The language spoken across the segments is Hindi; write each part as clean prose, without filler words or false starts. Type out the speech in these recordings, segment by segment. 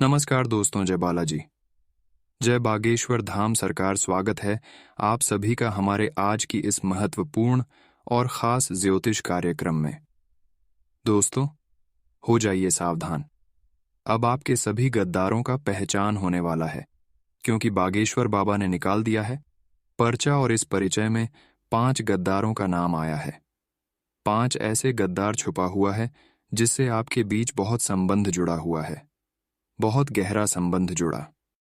नमस्कार दोस्तों, जय बालाजी। जय बागेश्वर धाम सरकार। स्वागत है आप सभी का हमारे आज की इस महत्वपूर्ण और खास ज्योतिष कार्यक्रम में। दोस्तों, हो जाइए सावधान। अब आपके सभी गद्दारों का पहचान होने वाला है, क्योंकि बागेश्वर बाबा ने निकाल दिया है पर्चा और इस परिचय में 5 गद्दारों का नाम आया है। 5 ऐसे गद्दार छुपा हुआ है जिससे आपके बीच बहुत संबंध जुड़ा हुआ है, बहुत गहरा संबंध जुड़ा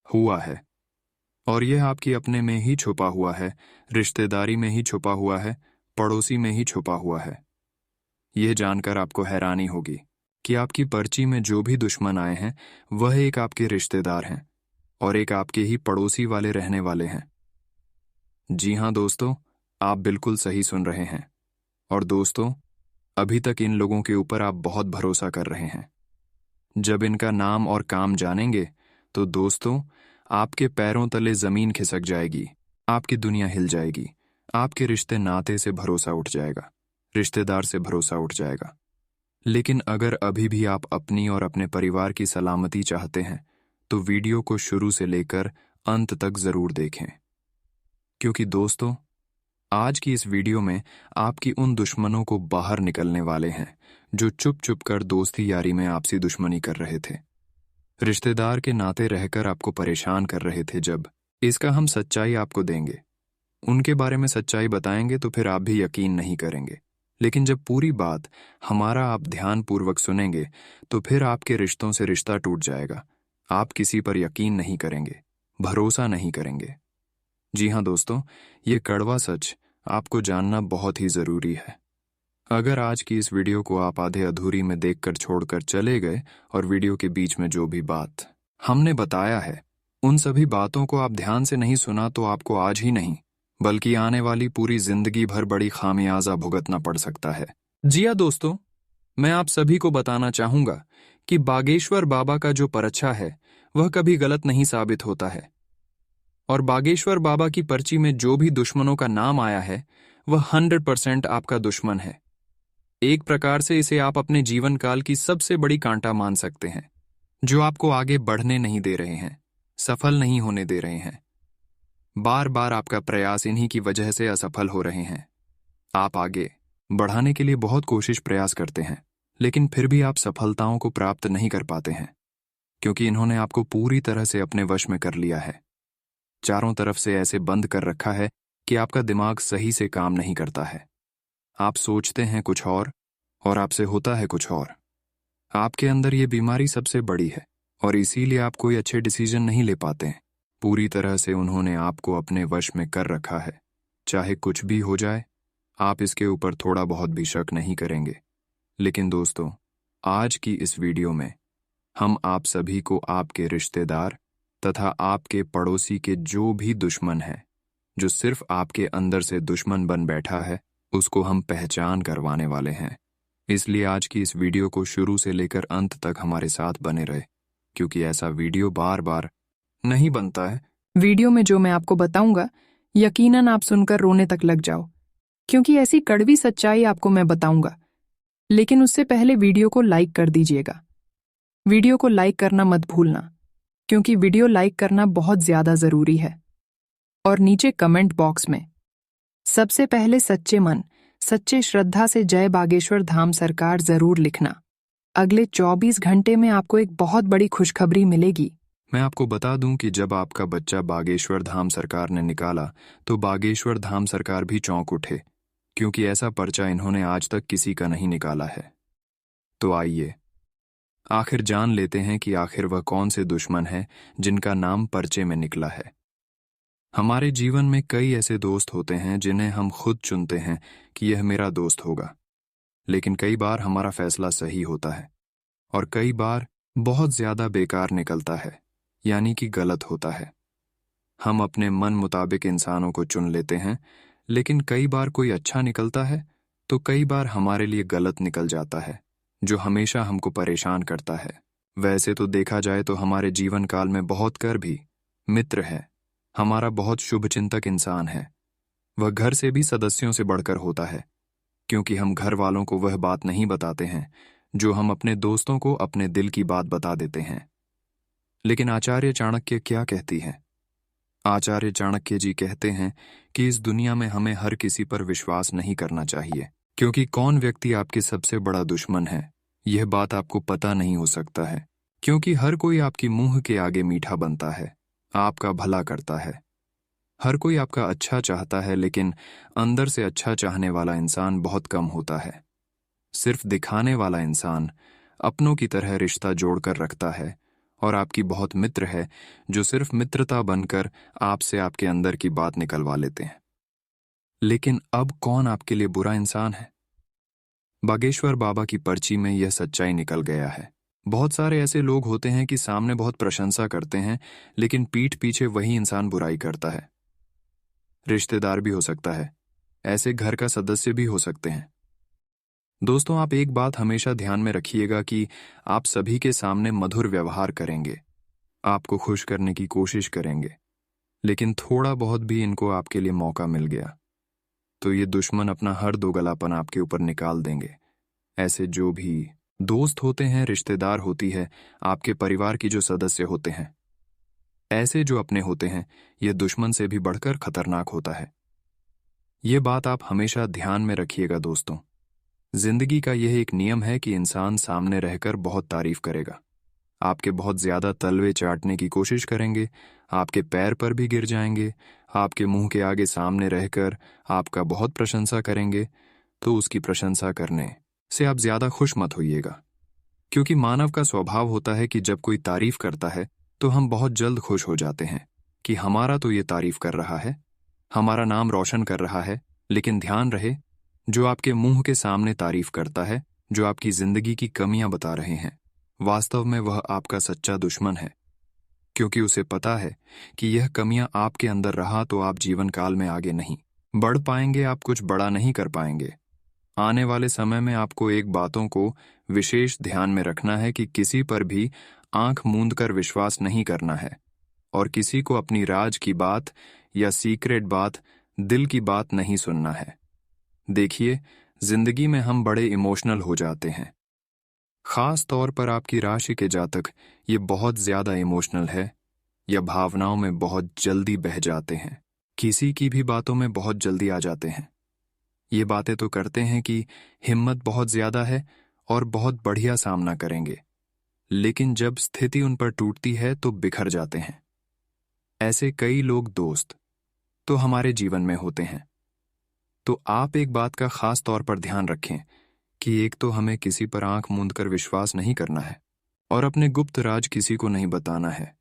हुआ है। और यह आपकी अपने में ही छुपा हुआ है, रिश्तेदारी में ही छुपा हुआ है, पड़ोसी में ही छुपा हुआ है। यह जानकर आपको हैरानी होगी कि आपकी पर्ची में जो भी दुश्मन आए हैं वह एक आपके रिश्तेदार हैं और एक आपके ही पड़ोसी वाले रहने वाले हैं। जी हाँ दोस्तों, आप बिल्कुल सही सुन रहे हैं। और दोस्तों, अभी तक इन लोगों के ऊपर आप बहुत भरोसा कर रहे हैं। जब इनका नाम और काम जानेंगे तो दोस्तों, आपके पैरों तले जमीन खिसक जाएगी, आपकी दुनिया हिल जाएगी, आपके रिश्ते नाते से भरोसा उठ जाएगा, रिश्तेदार से भरोसा उठ जाएगा। लेकिन अगर अभी भी आप अपनी और अपने परिवार की सलामती चाहते हैं तो वीडियो को शुरू से लेकर अंत तक जरूर देखें, क्योंकि दोस्तों, आज की इस वीडियो में आपकी उन दुश्मनों को बाहर निकलने वाले हैं जो चुप चुप कर दोस्ती यारी में आपसी दुश्मनी कर रहे थे, रिश्तेदार के नाते रहकर आपको परेशान कर रहे थे। जब इसका हम सच्चाई आपको देंगे, उनके बारे में सच्चाई बताएंगे तो फिर आप भी यकीन नहीं करेंगे। लेकिन जब पूरी बात हमारा आप ध्यानपूर्वक सुनेंगे तो फिर आपके रिश्तों से रिश्ता टूट जाएगा। आप किसी पर यकीन नहीं करेंगे, भरोसा नहीं करेंगे। जी हाँ दोस्तों, ये कड़वा सच आपको जानना बहुत ही जरूरी है। अगर आज की इस वीडियो को आप आधे अधूरी में देखकर छोड़कर चले गए और वीडियो के बीच में जो भी बात हमने बताया है उन सभी बातों को आप ध्यान से नहीं सुना तो आपको आज ही नहीं बल्कि आने वाली पूरी जिंदगी भर बड़ी खामियाजा भुगतना पड़ सकता है। जी हाँ दोस्तों, मैं आप सभी को बताना चाहूंगा कि बागेश्वर बाबा का जो पर्चा है वह कभी गलत नहीं साबित होता है। और बागेश्वर बाबा की पर्ची में जो भी दुश्मनों का नाम आया है वह 100% आपका दुश्मन है। एक प्रकार से इसे आप अपने जीवन काल की सबसे बड़ी कांटा मान सकते हैं, जो आपको आगे बढ़ने नहीं दे रहे हैं, सफल नहीं होने दे रहे हैं। बार बार आपका प्रयास इन्हीं की वजह से असफल हो रहे हैं। आप आगे बढ़ाने के लिए बहुत कोशिश प्रयास करते हैं, लेकिन फिर भी आप सफलताओं को प्राप्त नहीं कर पाते हैं, क्योंकि इन्होंने आपको पूरी तरह से अपने वश में कर लिया है। चारों तरफ से ऐसे बंद कर रखा है कि आपका दिमाग सही से काम नहीं करता है। आप सोचते हैं कुछ और आपसे होता है कुछ और। आपके अंदर ये बीमारी सबसे बड़ी है और इसीलिए आप कोई अच्छे डिसीजन नहीं ले पाते हैं। पूरी तरह से उन्होंने आपको अपने वश में कर रखा है। चाहे कुछ भी हो जाए, आप इसके ऊपर थोड़ा बहुत भी शक नहीं करेंगे। लेकिन दोस्तों, आज की इस वीडियो में हम आप सभी को आपके रिश्तेदार तथा आपके पड़ोसी के जो भी दुश्मन है, जो सिर्फ आपके अंदर से दुश्मन बन बैठा है, उसको हम पहचान करवाने वाले हैं। इसलिए आज की इस वीडियो को शुरू से लेकर अंत तक हमारे साथ बने रहे, क्योंकि ऐसा वीडियो बार बार नहीं बनता है। वीडियो में जो मैं आपको बताऊंगा, यकीनन आप सुनकर रोने तक लग जाओ, क्योंकि ऐसी कड़वी सच्चाई आपको मैं बताऊंगा। लेकिन उससे पहले वीडियो को लाइक कर दीजिएगा। वीडियो को लाइक करना मत भूलना, क्योंकि वीडियो लाइक करना बहुत ज्यादा जरूरी है। और नीचे कमेंट बॉक्स में सबसे पहले सच्चे मन, सच्चे श्रद्धा से जय बागेश्वर धाम सरकार जरूर लिखना। अगले 24 घंटे में आपको एक बहुत बड़ी खुशखबरी मिलेगी। मैं आपको बता दूं कि जब आपका बच्चा बागेश्वर धाम सरकार ने निकाला तो बागेश्वर धाम सरकार भी चौंक उठे, क्योंकि ऐसा पर्चा इन्होंने आज तक किसी का नहीं निकाला है। तो आइए आखिर जान लेते हैं कि आखिर वह कौन से दुश्मन है जिनका नाम पर्चे में निकला है। हमारे जीवन में कई ऐसे दोस्त होते हैं जिन्हें हम खुद चुनते हैं कि यह मेरा दोस्त होगा, लेकिन कई बार हमारा फैसला सही होता है और कई बार बहुत ज्यादा बेकार निकलता है, यानी कि गलत होता है। हम अपने मन मुताबिक इंसानों को चुन लेते हैं, लेकिन कई बार कोई अच्छा निकलता है तो कई बार हमारे लिए गलत निकल जाता है, जो हमेशा हमको परेशान करता है। वैसे तो देखा जाए तो हमारे जीवन काल में बहुत कर भी मित्र है, हमारा बहुत शुभचिंतक इंसान है। वह घर से भी सदस्यों से बढ़कर होता है, क्योंकि हम घर वालों को वह बात नहीं बताते हैं जो हम अपने दोस्तों को अपने दिल की बात बता देते हैं। लेकिन आचार्य चाणक्य क्या कहती हैं? आचार्य चाणक्य जी कहते हैं कि इस दुनिया में हमें हर किसी पर विश्वास नहीं करना चाहिए, क्योंकि कौन व्यक्ति आपके सबसे बड़ा दुश्मन है यह बात आपको पता नहीं हो सकता है। क्योंकि हर कोई आपकी मुंह के आगे मीठा बनता है, आपका भला करता है। हर कोई आपका अच्छा चाहता है, लेकिन अंदर से अच्छा चाहने वाला इंसान बहुत कम होता है। सिर्फ दिखाने वाला इंसान अपनों की तरह रिश्ता जोड़कर रखता है, और आपकी बहुत मित्र है जो सिर्फ मित्रता बनकर आपसे आपके अंदर की बात निकलवा लेते हैं। लेकिन अब कौन आपके लिए बुरा इंसान है? बागेश्वर बाबा की पर्ची में यह सच्चाई निकल गया है। बहुत सारे ऐसे लोग होते हैं कि सामने बहुत प्रशंसा करते हैं, लेकिन पीठ पीछे वही इंसान बुराई करता है। रिश्तेदार भी हो सकता है, ऐसे घर का सदस्य भी हो सकते हैं। दोस्तों, आप एक बात हमेशा ध्यान में रखिएगा कि आप सभी के सामने मधुर व्यवहार करेंगे, आपको खुश करने की कोशिश करेंगे, लेकिन थोड़ा बहुत भी इनको आपके लिए मौका मिल गया तो ये दुश्मन अपना हर दोगलापन आपके ऊपर निकाल देंगे। ऐसे जो भी दोस्त होते हैं, रिश्तेदार होती है, आपके परिवार की जो सदस्य होते हैं, ऐसे जो अपने होते हैं, ये दुश्मन से भी बढ़कर खतरनाक होता है। ये बात आप हमेशा ध्यान में रखिएगा दोस्तों। जिंदगी का यह एक नियम है कि इंसान सामने रहकर बहुत तारीफ करेगा, आपके बहुत ज्यादा तलवे चाटने की कोशिश करेंगे, आपके पैर पर भी गिर जाएंगे, आपके मुंह के आगे सामने रहकर आपका बहुत प्रशंसा करेंगे। तो उसकी प्रशंसा करने से आप ज्यादा खुश मत होइएगा, क्योंकि मानव का स्वभाव होता है कि जब कोई तारीफ करता है तो हम बहुत जल्द खुश हो जाते हैं कि हमारा तो ये तारीफ कर रहा है, हमारा नाम रोशन कर रहा है। लेकिन ध्यान रहे, जो आपके मुंह के सामने तारीफ करता है, जो आपकी जिंदगी की कमियां बता रहे हैं, वास्तव में वह आपका सच्चा दुश्मन है, क्योंकि उसे पता है कि यह कमियां आपके अंदर रहा तो आप जीवन काल में आगे नहीं बढ़ पाएंगे, आप कुछ बड़ा नहीं कर पाएंगे। आने वाले समय में आपको एक बातों को विशेष ध्यान में रखना है कि किसी पर भी आंख मूंद कर विश्वास नहीं करना है, और किसी को अपनी राज की बात या सीक्रेट बात, दिल की बात नहीं सुनना है। देखिए, जिंदगी में हम बड़े इमोशनल हो जाते हैं, खास तौर पर आपकी राशि के जातक ये बहुत ज्यादा इमोशनल है, या भावनाओं में बहुत जल्दी बह जाते हैं, किसी की भी बातों में बहुत जल्दी आ जाते हैं। ये बातें तो करते हैं कि हिम्मत बहुत ज्यादा है और बहुत बढ़िया सामना करेंगे, लेकिन जब स्थिति उन पर टूटती है तो बिखर जाते हैं। ऐसे कई लोग दोस्त तो हमारे जीवन में होते हैं। तो आप एक बात का खास तौर पर ध्यान रखें कि एक तो हमें किसी पर आंख मूंद कर विश्वास नहीं करना है, और अपने गुप्त राज किसी को नहीं बताना है,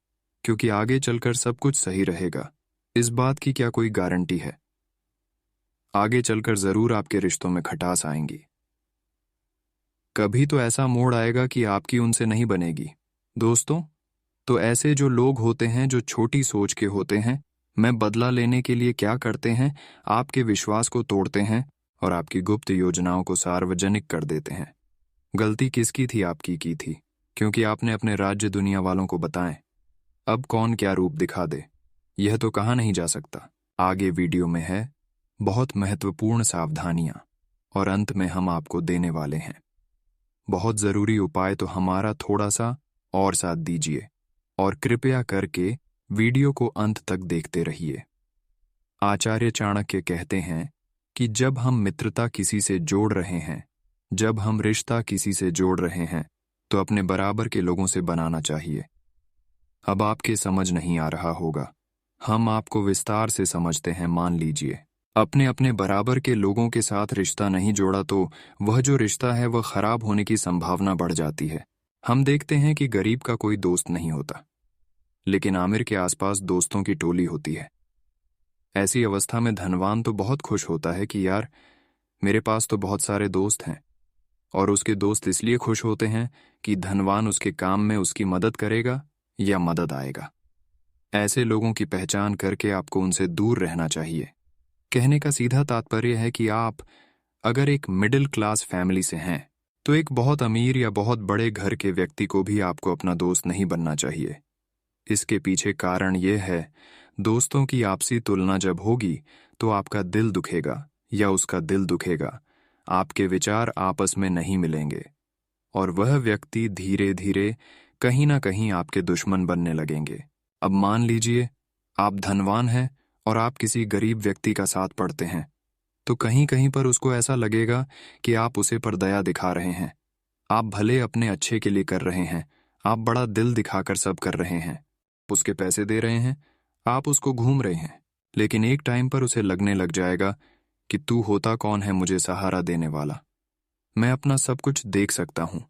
क्योंकि आगे चलकर सब कुछ सही रहेगा, इस बात की क्या कोई गारंटी है? आगे चलकर जरूर आपके रिश्तों में खटास आएंगी। कभी तो ऐसा मोड़ आएगा कि आपकी उनसे नहीं बनेगी। दोस्तों, तो ऐसे जो लोग होते हैं जो छोटी सोच के होते हैं, मैं बदला लेने के लिए क्या करते हैं, आपके विश्वास को तोड़ते हैं और आपकी गुप्त योजनाओं को सार्वजनिक कर देते हैं। गलती किसकी थी? आपकी की थी, क्योंकि आपने अपने राज्य दुनिया वालों को बताएं। अब कौन क्या रूप दिखा दे, यह तो कहा नहीं जा सकता। आगे वीडियो में है बहुत महत्वपूर्ण सावधानियां, और अंत में हम आपको देने वाले हैं बहुत जरूरी उपाय। तो हमारा थोड़ा सा और साथ दीजिए, और कृपया करके वीडियो को अंत तक देखते रहिए। आचार्य चाणक्य कहते हैं कि जब हम मित्रता किसी से जोड़ रहे हैं, जब हम रिश्ता किसी से जोड़ रहे हैं, तो अपने बराबर के लोगों से बनाना चाहिए। अब आपके समझ नहीं आ रहा होगा, हम आपको विस्तार से समझते हैं। मान लीजिए अपने अपने बराबर के लोगों के साथ रिश्ता नहीं जोड़ा तो वह जो रिश्ता है वह खराब होने की संभावना बढ़ जाती है। हम देखते हैं कि गरीब का कोई दोस्त नहीं होता, लेकिन आमिर के आसपास दोस्तों की टोली होती है। ऐसी अवस्था में धनवान तो बहुत खुश होता है कि यार मेरे पास तो बहुत सारे दोस्त हैं, और उसके दोस्त इसलिए खुश होते हैं कि धनवान उसके काम में उसकी मदद करेगा या मदद आएगा। ऐसे लोगों की पहचान करके आपको उनसे दूर रहना चाहिए। कहने का सीधा तात्पर्य है कि आप अगर एक मिडिल क्लास फैमिली से हैं, तो एक बहुत अमीर या बहुत बड़े घर के व्यक्ति को भी आपको अपना दोस्त नहीं बनना चाहिए। इसके पीछे कारण यह है, दोस्तों की आपसी तुलना जब होगी तो आपका दिल दुखेगा या उसका दिल दुखेगा, आपके विचार आपस में नहीं मिलेंगे, और वह व्यक्ति धीरे धीरे कहीं ना कहीं आपके दुश्मन बनने लगेंगे। अब मान लीजिए आप धनवान हैं और आप किसी गरीब व्यक्ति का साथ पढ़ते हैं, तो कहीं कहीं पर उसको ऐसा लगेगा कि आप उसे पर दया दिखा रहे हैं। आप भले अपने अच्छे के लिए कर रहे हैं, आप बड़ा दिल दिखाकर सब कर रहे हैं, उसके पैसे दे रहे हैं, आप उसको घूम रहे हैं, लेकिन एक टाइम पर उसे लगने लग जाएगा कि तू होता कौन है मुझे सहारा देने वाला, मैं अपना सब कुछ देख सकता हूं।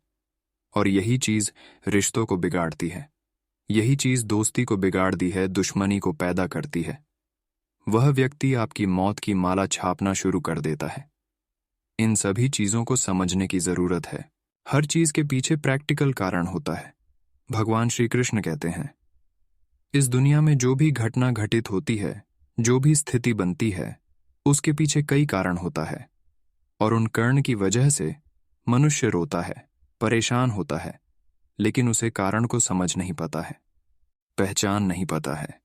और यही चीज रिश्तों को बिगाड़ती है, यही चीज दोस्ती को बिगाड़ दी है, दुश्मनी को पैदा करती है। वह व्यक्ति आपकी मौत की माला छापना शुरू कर देता है। इन सभी चीजों को समझने की जरूरत है। हर चीज के पीछे प्रैक्टिकल कारण होता है। भगवान श्री कृष्ण कहते हैं, इस दुनिया में जो भी घटना घटित होती है, जो भी स्थिति बनती है, उसके पीछे कई कारण होता है, और उन कारण की वजह से मनुष्य रोता है, परेशान होता है, लेकिन उसे कारण को समझ नहीं पाता है, पहचान नहीं पाता है।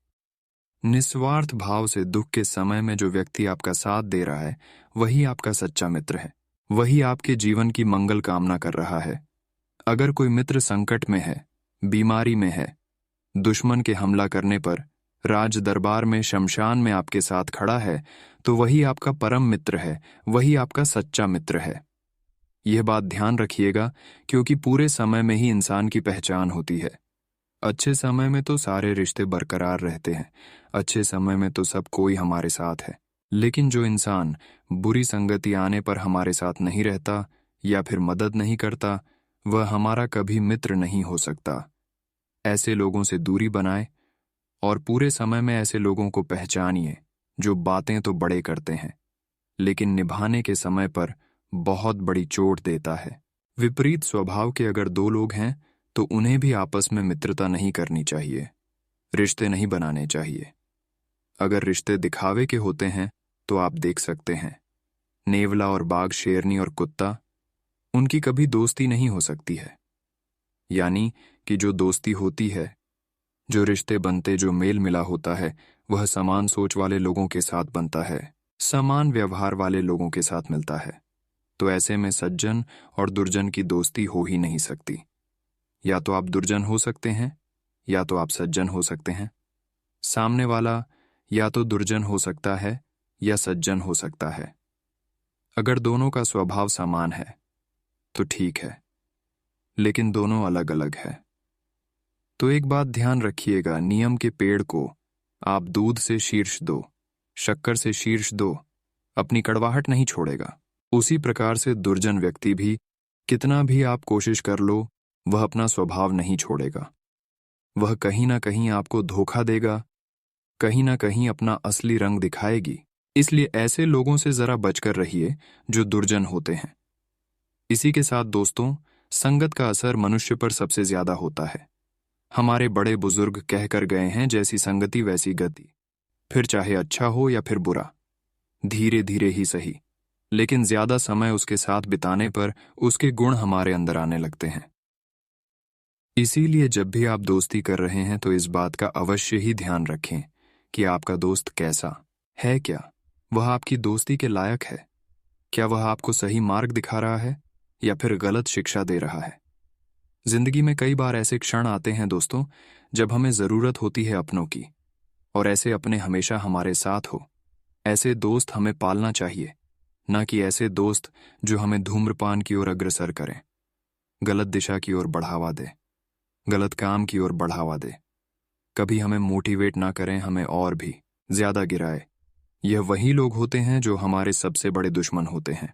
निस्वार्थ भाव से दुख के समय में जो व्यक्ति आपका साथ दे रहा है, वही आपका सच्चा मित्र है, वही आपके जीवन की मंगल कामना कर रहा है। अगर कोई मित्र संकट में है, बीमारी में है, दुश्मन के हमला करने पर राज दरबार में, शमशान में आपके साथ खड़ा है, तो वही आपका परम मित्र है, वही आपका सच्चा मित्र है। यह बात ध्यान रखिएगा, क्योंकि पूरे समय में ही इंसान की पहचान होती है। अच्छे समय में तो सारे रिश्ते बरकरार रहते हैं, अच्छे समय में तो सब कोई हमारे साथ है, लेकिन जो इंसान बुरी संगति आने पर हमारे साथ नहीं रहता या फिर मदद नहीं करता, वह हमारा कभी मित्र नहीं हो सकता। ऐसे लोगों से दूरी बनाए और पूरे समय में ऐसे लोगों को पहचानिए जो बातें तो बड़े करते हैं, लेकिन निभाने के समय पर बहुत बड़ी चोट देता है। विपरीत स्वभाव के अगर दो लोग हैं तो उन्हें भी आपस में मित्रता नहीं करनी चाहिए, रिश्ते नहीं बनाने चाहिए। अगर रिश्ते दिखावे के होते हैं तो आप देख सकते हैं, नेवला और बाघ, शेरनी और कुत्ता, उनकी कभी दोस्ती नहीं हो सकती है। यानी कि जो दोस्ती होती है, जो रिश्ते बनते, जो मेल मिला होता है, वह समान सोच वाले लोगों के साथ बनता है, समान व्यवहार वाले लोगों के साथ मिलता है। तो ऐसे में सज्जन और दुर्जन की दोस्ती हो ही नहीं सकती। या तो आप दुर्जन हो सकते हैं या तो आप सज्जन हो सकते हैं। सामने वाला या तो दुर्जन हो सकता है या सज्जन हो सकता है। अगर दोनों का स्वभाव समान है तो ठीक है, लेकिन दोनों अलग अलग है। तो एक बात ध्यान रखिएगा, नियम के पेड़ को आप दूध से शीर्ष दो, शक्कर से शीर्ष दो, अपनी कड़वाहट नहीं छोड़ेगा। उसी प्रकार से दुर्जन व्यक्ति भी, कितना भी आप कोशिश कर लो, वह अपना स्वभाव नहीं छोड़ेगा। वह कहीं ना कहीं आपको धोखा देगा, कहीं ना कहीं अपना असली रंग दिखाएगी। इसलिए ऐसे लोगों से जरा बचकर रहिए जो दुर्जन होते हैं। इसी के साथ दोस्तों, संगत का असर मनुष्य पर सबसे ज्यादा होता है। हमारे बड़े बुजुर्ग कहकर गए हैं, जैसी संगति वैसी गति। फिर चाहे अच्छा हो या फिर बुरा, धीरे धीरे ही सही, लेकिन ज्यादा समय उसके साथ बिताने पर उसके गुण हमारे अंदर आने लगते हैं। इसीलिए जब भी आप दोस्ती कर रहे हैं तो इस बात का अवश्य ही ध्यान रखें कि आपका दोस्त कैसा है, क्या वह आपकी दोस्ती के लायक है, क्या वह आपको सही मार्ग दिखा रहा है या फिर गलत शिक्षा दे रहा है। जिंदगी में कई बार ऐसे क्षण आते हैं दोस्तों, जब हमें जरूरत होती है अपनों की, और ऐसे अपने हमेशा हमारे साथ हो। ऐसे दोस्त हमें पालना चाहिए, ना कि ऐसे दोस्त जो हमें धूम्रपान की ओर अग्रसर करें, गलत दिशा की ओर बढ़ावा दे, गलत काम की ओर बढ़ावा दे, कभी हमें मोटिवेट ना करें, हमें और भी ज्यादा गिराए। यह वही लोग होते हैं जो हमारे सबसे बड़े दुश्मन होते हैं।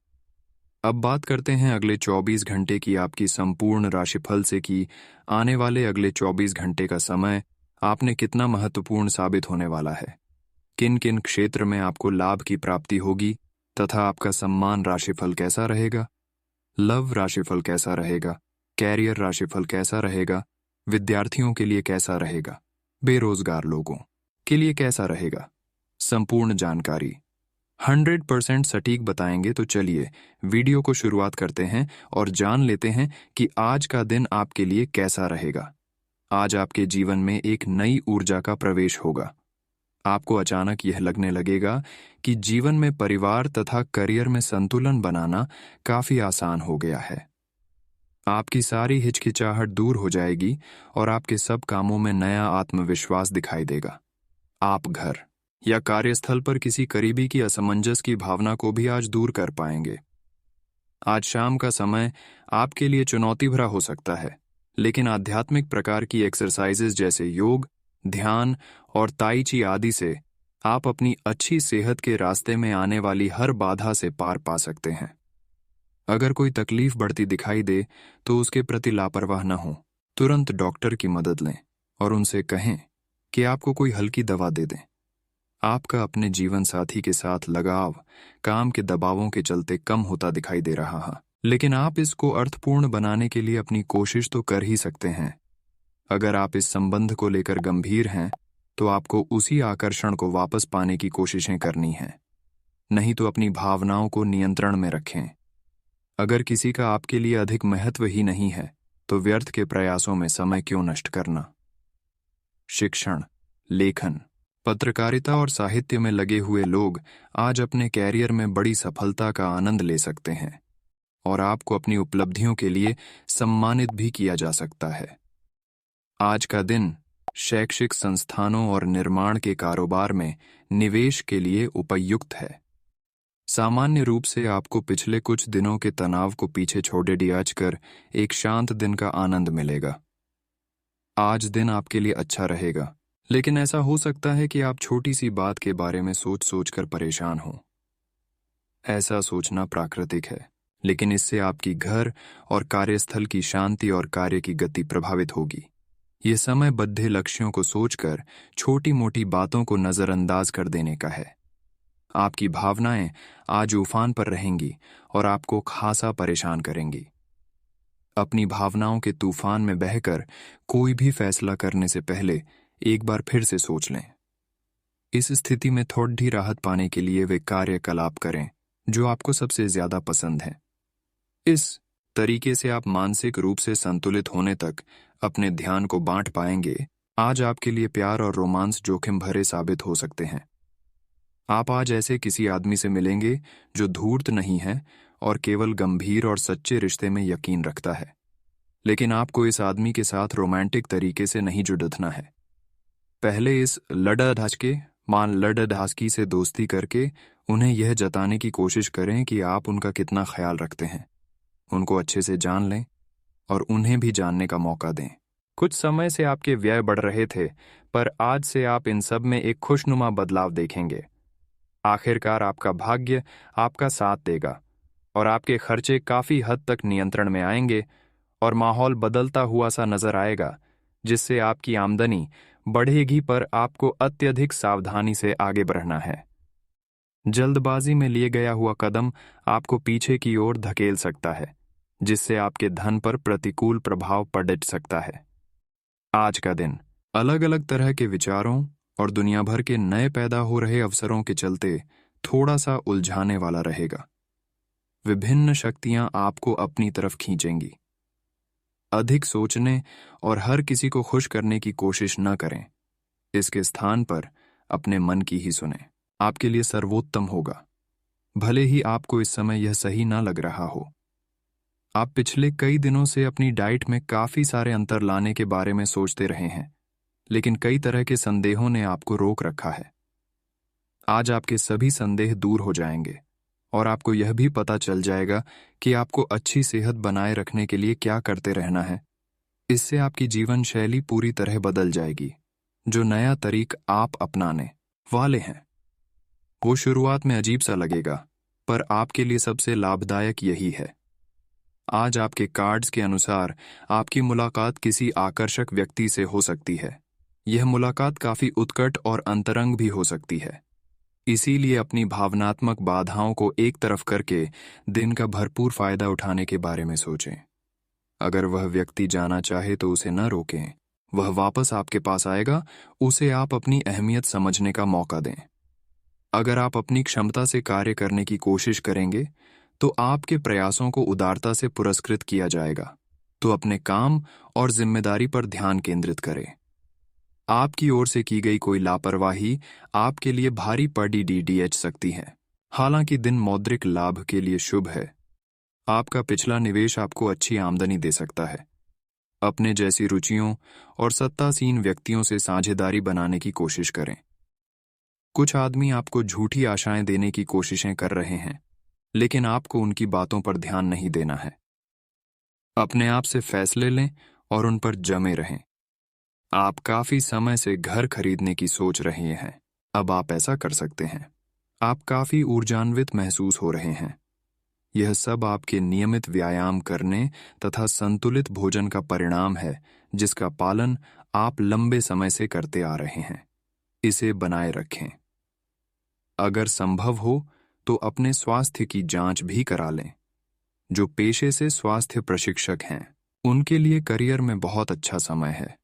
अब बात करते हैं अगले 24 घंटे की आपकी संपूर्ण राशिफल से कि आने वाले अगले 24 घंटे का समय आपने कितना महत्वपूर्ण साबित होने वाला है, किन किन क्षेत्र में आपको लाभ की प्राप्ति होगी, तथा आपका सम्मान राशिफल कैसा रहेगा, लव राशिफल कैसा रहेगा, कैरियर राशिफल कैसा रहेगा, विद्यार्थियों के लिए कैसा रहेगा, बेरोजगार लोगों के लिए कैसा रहेगा। संपूर्ण जानकारी 100% सटीक बताएंगे। तो चलिए वीडियो को शुरुआत करते हैं और जान लेते हैं कि आज का दिन आपके लिए कैसा रहेगा। आज आपके जीवन में एक नई ऊर्जा का प्रवेश होगा। आपको अचानक यह लगने लगेगा कि जीवन में परिवार तथा करियर में संतुलन बनाना काफी आसान हो गया है। आपकी सारी हिचकिचाहट दूर हो जाएगी और आपके सब कामों में नया आत्मविश्वास दिखाई देगा। आप घर या कार्यस्थल पर किसी करीबी की असमंजस की भावना को भी आज दूर कर पाएंगे। आज शाम का समय आपके लिए चुनौती भरा हो सकता है, लेकिन आध्यात्मिक प्रकार की एक्सरसाइजेज जैसे योग, ध्यान और ताई ची आदि से आप अपनी अच्छी सेहत के रास्ते में आने वाली हर बाधा से पार पा सकते हैं। अगर कोई तकलीफ बढ़ती दिखाई दे तो उसके प्रति लापरवाह न हो। तुरंत डॉक्टर की मदद लें और उनसे कहें कि आपको कोई हल्की दवा दे दें। आपका अपने जीवन साथी के साथ लगाव काम के दबावों के चलते कम होता दिखाई दे रहा है, लेकिन आप इसको अर्थपूर्ण बनाने के लिए अपनी कोशिश तो कर ही सकते हैं। अगर आप इस संबंध को लेकर गंभीर हैं तो आपको उसी आकर्षण को वापस पाने की कोशिशें करनी हैं, नहीं तो अपनी भावनाओं को नियंत्रण में रखें। अगर किसी का आपके लिए अधिक महत्व ही नहीं है तो व्यर्थ के प्रयासों में समय क्यों नष्ट करना। शिक्षण, लेखन, पत्रकारिता और साहित्य में लगे हुए लोग आज अपने कैरियर में बड़ी सफलता का आनंद ले सकते हैं और आपको अपनी उपलब्धियों के लिए सम्मानित भी किया जा सकता है। आज का दिन शैक्षिक संस्थानों और निर्माण के कारोबार में निवेश के लिए उपयुक्त है। सामान्य रूप से आपको पिछले कुछ दिनों के तनाव को पीछे छोड़े डियाच कर एक शांत दिन का आनंद मिलेगा। आज दिन आपके लिए अच्छा रहेगा, लेकिन ऐसा हो सकता है कि आप छोटी सी बात के बारे में सोच सोच कर परेशान हों। ऐसा सोचना प्राकृतिक है, लेकिन इससे आपकी घर और कार्यस्थल की शांति और कार्य की गति प्रभावित होगी। ये समय बद्ध लक्ष्यों को सोचकर छोटी मोटी बातों को नजरअंदाज कर देने का है। आपकी भावनाएं आज उफान पर रहेंगी और आपको खासा परेशान करेंगी। अपनी भावनाओं के तूफान में बहकर कोई भी फैसला करने से पहले एक बार फिर से सोच लें। इस स्थिति में थोड़ी राहत पाने के लिए वे कार्यकलाप करें जो आपको सबसे ज्यादा पसंद है। इस तरीके से आप मानसिक रूप से संतुलित होने तक अपने ध्यान को बांट पाएंगे। आज आपके लिए प्यार और रोमांस जोखिम भरे साबित हो सकते हैं। आप आज ऐसे किसी आदमी से मिलेंगे जो धूर्त नहीं है और केवल गंभीर और सच्चे रिश्ते में यकीन रखता है, लेकिन आपको इस आदमी के साथ रोमांटिक तरीके से नहीं जुड़ना है। पहले इस लड़ाधासकी से दोस्ती करके उन्हें यह जताने की कोशिश करें कि आप उनका कितना ख्याल रखते हैं। उनको अच्छे से जान लें और उन्हें भी जानने का मौका दें। कुछ समय से आपके व्यय बढ़ रहे थे, पर आज से आप इन सब में एक खुशनुमा बदलाव देखेंगे। आखिरकार आपका भाग्य आपका साथ देगा और आपके खर्चे काफी हद तक नियंत्रण में आएंगे और माहौल बदलता हुआ सा नजर आएगा, जिससे आपकी आमदनी बढ़ेगी, पर आपको अत्यधिक सावधानी से आगे बढ़ना है। जल्दबाजी में लिए गया हुआ कदम आपको पीछे की ओर धकेल सकता है, जिससे आपके धन पर प्रतिकूल प्रभाव पड़ सकता है। आज का दिन अलग अलग तरह के विचारों और दुनिया भर के नए पैदा हो रहे अवसरों के चलते थोड़ा सा उलझाने वाला रहेगा। विभिन्न शक्तियां आपको अपनी तरफ खींचेंगी। अधिक सोचने और हर किसी को खुश करने की कोशिश न करें। इसके स्थान पर अपने मन की ही सुनें। आपके लिए सर्वोत्तम होगा, भले ही आपको इस समय यह सही ना लग रहा हो। आप पिछले कई दिनों से अपनी डाइट में काफी सारे अंतर लाने के बारे में सोचते रहे हैं, लेकिन कई तरह के संदेहों ने आपको रोक रखा है। आज आपके सभी संदेह दूर हो जाएंगे और आपको यह भी पता चल जाएगा कि आपको अच्छी सेहत बनाए रखने के लिए क्या करते रहना है। इससे आपकी जीवन शैली पूरी तरह बदल जाएगी। जो नया तरीका आप अपनाने वाले हैं वो शुरुआत में अजीब सा लगेगा, पर आपके लिए सबसे लाभदायक यही है। आज आपके कार्ड्स के अनुसार आपकी मुलाकात किसी आकर्षक व्यक्ति से हो सकती है। यह मुलाकात काफी उत्कट और अंतरंग भी हो सकती है। इसीलिए अपनी भावनात्मक बाधाओं को एक तरफ करके दिन का भरपूर फायदा उठाने के बारे में सोचें। अगर वह व्यक्ति जाना चाहे तो उसे न रोकें। वह वापस आपके पास आएगा, उसे आप अपनी अहमियत समझने का मौका दें। अगर आप अपनी क्षमता से कार्य करने की कोशिश करेंगे तो आपके प्रयासों को उदारता से पुरस्कृत किया जाएगा। तो अपने काम और जिम्मेदारी पर ध्यान केंद्रित करें। आपकी ओर से की गई कोई लापरवाही आपके लिए भारी पड़ सकती है। हालांकि दिन मौद्रिक लाभ के लिए शुभ है। आपका पिछला निवेश आपको अच्छी आमदनी दे सकता है। अपने जैसी रुचियों और सत्तासीन व्यक्तियों से साझेदारी बनाने की कोशिश करें। कुछ आदमी आपको झूठी आशाएं देने की कोशिशें कर रहे हैं, लेकिन आपको उनकी बातों पर ध्यान नहीं देना है। अपने आप से फैसले लें और उन पर जमे रहें। आप काफी समय से घर खरीदने की सोच रहे हैं। अब आप ऐसा कर सकते हैं। आप काफी ऊर्जान्वित महसूस हो रहे हैं। यह सब आपके नियमित व्यायाम करने तथा संतुलित भोजन का परिणाम है, जिसका पालन आप लंबे समय से करते आ रहे हैं। इसे बनाए रखें। अगर संभव हो तो अपने स्वास्थ्य की जांच भी करा लें। जो पेशे से स्वास्थ्य प्रशिक्षक हैं, उनके लिए करियर में बहुत अच्छा समय है।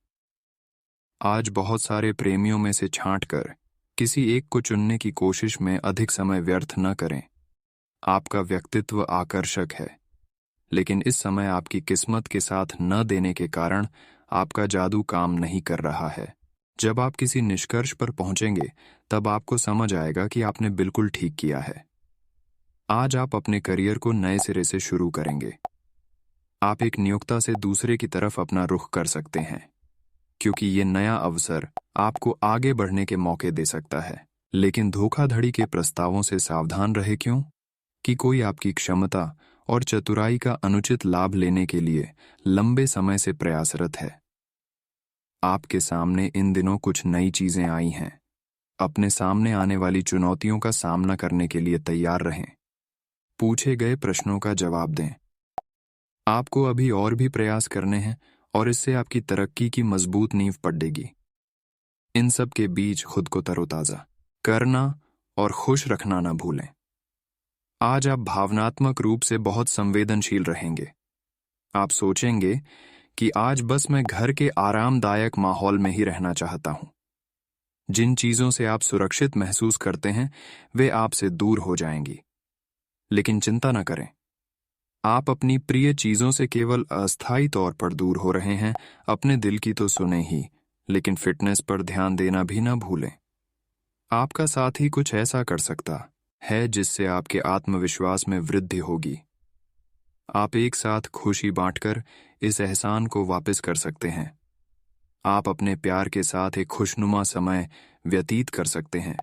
आज बहुत सारे प्रेमियों में से छांटकर किसी एक को चुनने की कोशिश में अधिक समय व्यर्थ न करें। आपका व्यक्तित्व आकर्षक है, लेकिन इस समय आपकी किस्मत के साथ न देने के कारण आपका जादू काम नहीं कर रहा है। जब आप किसी निष्कर्ष पर पहुंचेंगे, तब आपको समझ आएगा कि आपने बिल्कुल ठीक किया है। आज आप अपने करियर को नए सिरे से शुरू करेंगे। आप एक नियोक्ता से दूसरे की तरफ अपना रुख कर सकते हैं, क्योंकि ये नया अवसर आपको आगे बढ़ने के मौके दे सकता है। लेकिन धोखाधड़ी के प्रस्तावों से सावधान रहे, क्यों कि कोई आपकी क्षमता और चतुराई का अनुचित लाभ लेने के लिए लंबे समय से प्रयासरत है। आपके सामने इन दिनों कुछ नई चीजें आई हैं। अपने सामने आने वाली चुनौतियों का सामना करने के लिए तैयार रहें। पूछे गए प्रश्नों का जवाब दें। आपको अभी और भी प्रयास करने हैं और इससे आपकी तरक्की की मजबूत नींव पड़ेगी। इन सब के बीच खुद को तरोताजा करना और खुश रखना न भूलें। आज आप भावनात्मक रूप से बहुत संवेदनशील रहेंगे। आप सोचेंगे कि आज बस मैं घर के आरामदायक माहौल में ही रहना चाहता हूं। जिन चीजों से आप सुरक्षित महसूस करते हैं, वे आपसे दूर हो जाएंगी। लेकिन चिंता न करें, आप अपनी प्रिय चीजों से केवल अस्थायी तौर पर दूर हो रहे हैं। अपने दिल की तो सुने ही, लेकिन फिटनेस पर ध्यान देना भी न भूलें। आपका साथी कुछ ऐसा कर सकता है जिससे आपके आत्मविश्वास में वृद्धि होगी। आप एक साथ खुशी बांटकर इस एहसान को वापस कर सकते हैं। आप अपने प्यार के साथ एक खुशनुमा समय व्यतीत कर सकते हैं।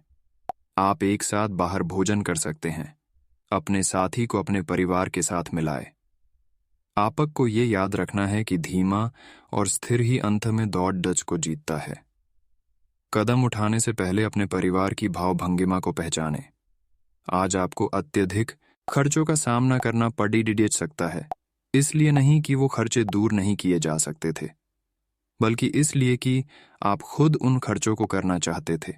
आप एक साथ बाहर भोजन कर सकते हैं। अपने साथी को अपने परिवार के साथ मिलाए। आपको ये याद रखना है कि धीमा और स्थिर ही अंत में दौड़ डच को जीतता है। कदम उठाने से पहले अपने परिवार की भावभंगिमा को पहचानें। आज आपको अत्यधिक खर्चों का सामना करना पड़ सकता है, इसलिए नहीं कि वो खर्चे दूर नहीं किए जा सकते थे, बल्कि इसलिए कि आप खुद उन खर्चों को करना चाहते थे।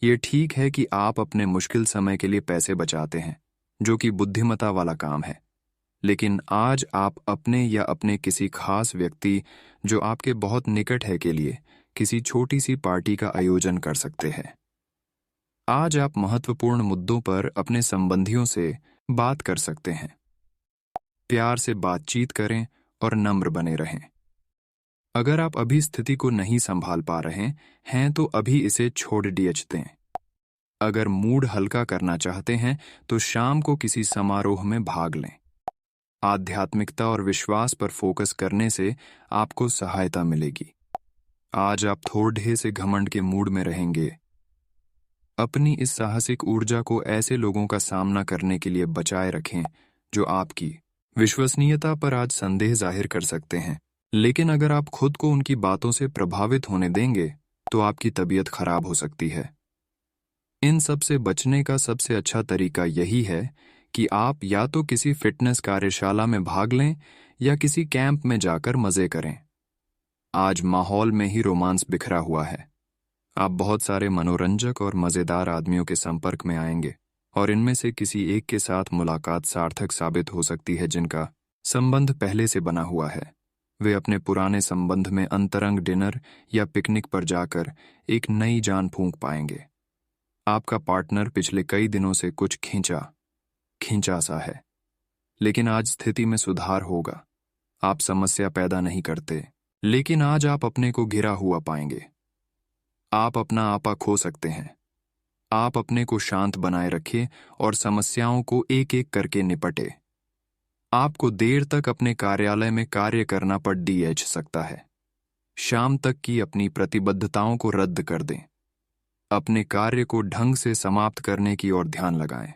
ये ठीक है कि आप अपने मुश्किल समय के लिए पैसे बचाते हैं, जो कि बुद्धिमता वाला काम है। लेकिन आज आप अपने या अपने किसी खास व्यक्ति जो आपके बहुत निकट है के लिए किसी छोटी सी पार्टी का आयोजन कर सकते हैं। आज आप महत्वपूर्ण मुद्दों पर अपने संबंधियों से बात कर सकते हैं। प्यार से बातचीत करें और नम्र बने रहें। अगर आप अभी स्थिति को नहीं संभाल पा रहे हैं तो अभी इसे छोड़ दें। अगर मूड हल्का करना चाहते हैं तो शाम को किसी समारोह में भाग लें। आध्यात्मिकता और विश्वास पर फोकस करने से आपको सहायता मिलेगी। आज आप थोड़े से घमंड के मूड में रहेंगे। अपनी इस साहसिक ऊर्जा को ऐसे लोगों का सामना करने के लिए बचाए रखें जो आपकी विश्वसनीयता पर आज संदेह जाहिर कर सकते हैं। लेकिन अगर आप खुद को उनकी बातों से प्रभावित होने देंगे तो आपकी तबीयत खराब हो सकती है। इन सब से बचने का सबसे अच्छा तरीका यही है कि आप या तो किसी फिटनेस कार्यशाला में भाग लें या किसी कैंप में जाकर मजे करें। आज माहौल में ही रोमांस बिखरा हुआ है। आप बहुत सारे मनोरंजक और मजेदार आदमियों के संपर्क में आएंगे और इनमें से किसी एक के साथ मुलाकात सार्थक साबित हो सकती है जिनका संबंध पहले से बना हुआ है। वे अपने पुराने संबंध में अंतरंग डिनर या पिकनिक पर जाकर एक नई जान फूंक पाएंगे। आपका पार्टनर पिछले कई दिनों से कुछ खींचा सा है, लेकिन आज स्थिति में सुधार होगा। आप समस्या पैदा नहीं करते, लेकिन आज आप अपने को घिरा हुआ पाएंगे। आप अपना आपा खो सकते हैं। आप अपने को शांत बनाए रखें और समस्याओं को एक एक करके निपटे। आपको देर तक अपने कार्यालय में कार्य करना पड़ DH सकता है। शाम तक की अपनी प्रतिबद्धताओं को रद्द कर दें। अपने कार्य को ढंग से समाप्त करने की ओर ध्यान लगाएं।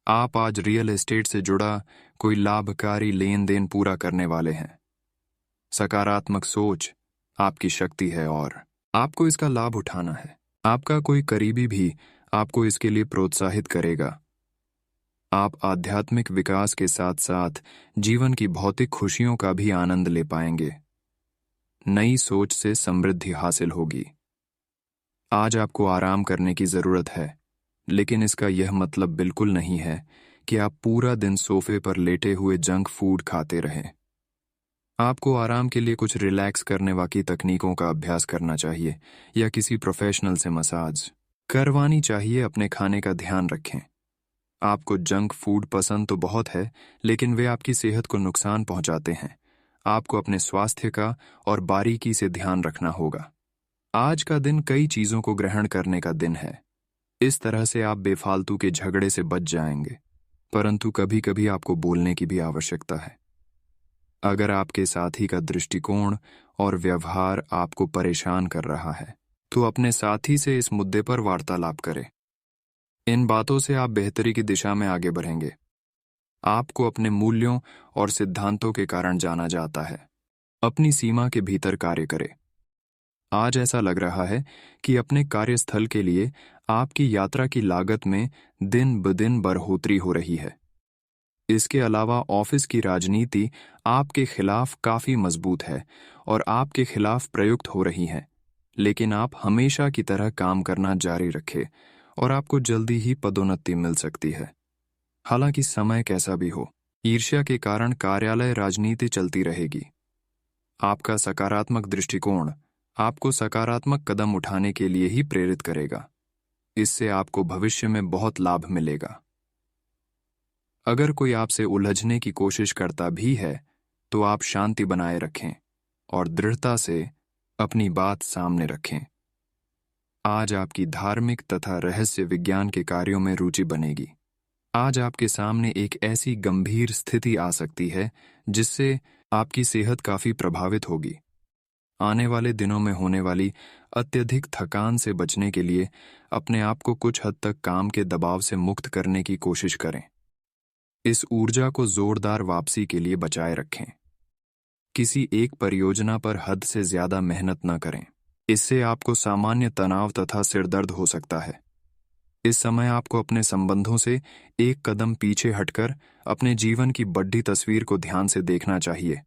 आप आज रियल एस्टेट से जुड़ा कोई लाभकारी लेन देन पूरा करने वाले हैं। सकारात्मक सोच आपकी शक्ति है और आपको इसका लाभ उठाना है। आपका कोई करीबी भी आपको इसके लिए प्रोत्साहित करेगा। आप आध्यात्मिक विकास के साथ साथ जीवन की भौतिक खुशियों का भी आनंद ले पाएंगे। नई सोच से समृद्धि हासिल होगी। आज आपको आराम करने की जरूरत है, लेकिन इसका यह मतलब बिल्कुल नहीं है कि आप पूरा दिन सोफे पर लेटे हुए जंक फूड खाते रहें। आपको आराम के लिए कुछ रिलैक्स करने वाली तकनीकों का अभ्यास करना चाहिए या किसी प्रोफेशनल से मसाज करवानी चाहिए। अपने खाने का ध्यान रखें। आपको जंक फूड पसंद तो बहुत है, लेकिन वे आपकी सेहत को नुकसान पहुंचाते हैं। आपको अपने स्वास्थ्य का और बारीकी से ध्यान रखना होगा। आज का दिन कई चीजों को ग्रहण करने का दिन है। इस तरह से आप बेफालतू के झगड़े से बच जाएंगे, परंतु कभी कभी आपको बोलने की भी आवश्यकता है। अगर आपके साथी का दृष्टिकोण और व्यवहार आपको परेशान कर रहा है, तो अपने साथी से इस मुद्दे पर वार्तालाप करें। इन बातों से आप बेहतरी की दिशा में आगे बढ़ेंगे। आपको अपने मूल्यों और सिद्धांतों के कारण जाना जाता है। अपनी सीमा के भीतर कार्य करें। आज ऐसा लग रहा है कि अपने कार्यस्थल के लिए आपकी यात्रा की लागत में दिन ब दिन बढ़ोतरी हो रही है। इसके अलावा ऑफिस की राजनीति आपके खिलाफ काफी मजबूत है और आपके खिलाफ प्रयुक्त हो रही है, लेकिन आप हमेशा की तरह काम करना जारी रखें और आपको जल्दी ही पदोन्नति मिल सकती है। हालांकि समय कैसा भी हो, ईर्ष्या के कारण कार्यालय राजनीति चलती रहेगी। आपका सकारात्मक दृष्टिकोण आपको सकारात्मक कदम उठाने के लिए ही प्रेरित करेगा। इससे आपको भविष्य में बहुत लाभ मिलेगा। अगर कोई आपसे उलझने की कोशिश करता भी है, तो आप शांति बनाए रखें और दृढ़ता से अपनी बात सामने रखें। आज आपकी धार्मिक तथा रहस्य विज्ञान के कार्यों में रुचि बनेगी। आज आपके सामने एक ऐसी गंभीर स्थिति आ सकती है जिससे आपकी सेहत काफी प्रभावित होगी। आने वाले दिनों में होने वाली अत्यधिक थकान से बचने के लिए अपने आप को कुछ हद तक काम के दबाव से मुक्त करने की कोशिश करें। इस ऊर्जा को जोरदार वापसी के लिए बचाए रखें। किसी एक परियोजना पर हद से ज्यादा मेहनत न करें। इससे आपको सामान्य तनाव तथा सिरदर्द हो सकता है। इस समय आपको अपने संबंधों से एक कदम पीछे हटकर अपने जीवन की बड़ी तस्वीर को ध्यान से देखना चाहिए।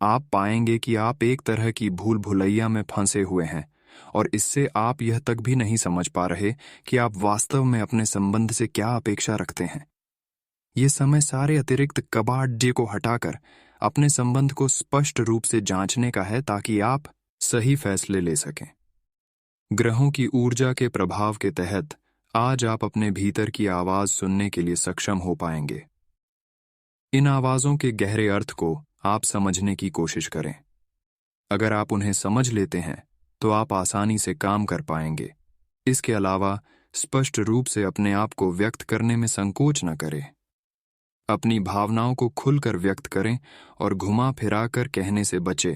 आप पाएंगे कि आप एक तरह की भूल भुलैया में फंसे हुए हैं और इससे आप यह तक भी नहीं समझ पा रहे कि आप वास्तव में अपने संबंध से क्या अपेक्षा रखते हैं। ये समय सारे अतिरिक्त कबाड़ को हटाकर अपने संबंध को स्पष्ट रूप से जांचने का है, ताकि आप सही फैसले ले सकें। ग्रहों की ऊर्जा के प्रभाव के तहत आज आप अपने भीतर की आवाज सुनने के लिए सक्षम हो पाएंगे। इन आवाजों के गहरे अर्थ को आप समझने की कोशिश करें। अगर आप उन्हें समझ लेते हैं तो आप आसानी से काम कर पाएंगे। इसके अलावा स्पष्ट रूप से अपने आप को व्यक्त करने में संकोच न करें। अपनी भावनाओं को खुलकर व्यक्त करें और घुमा फिरा कर कहने से बचें।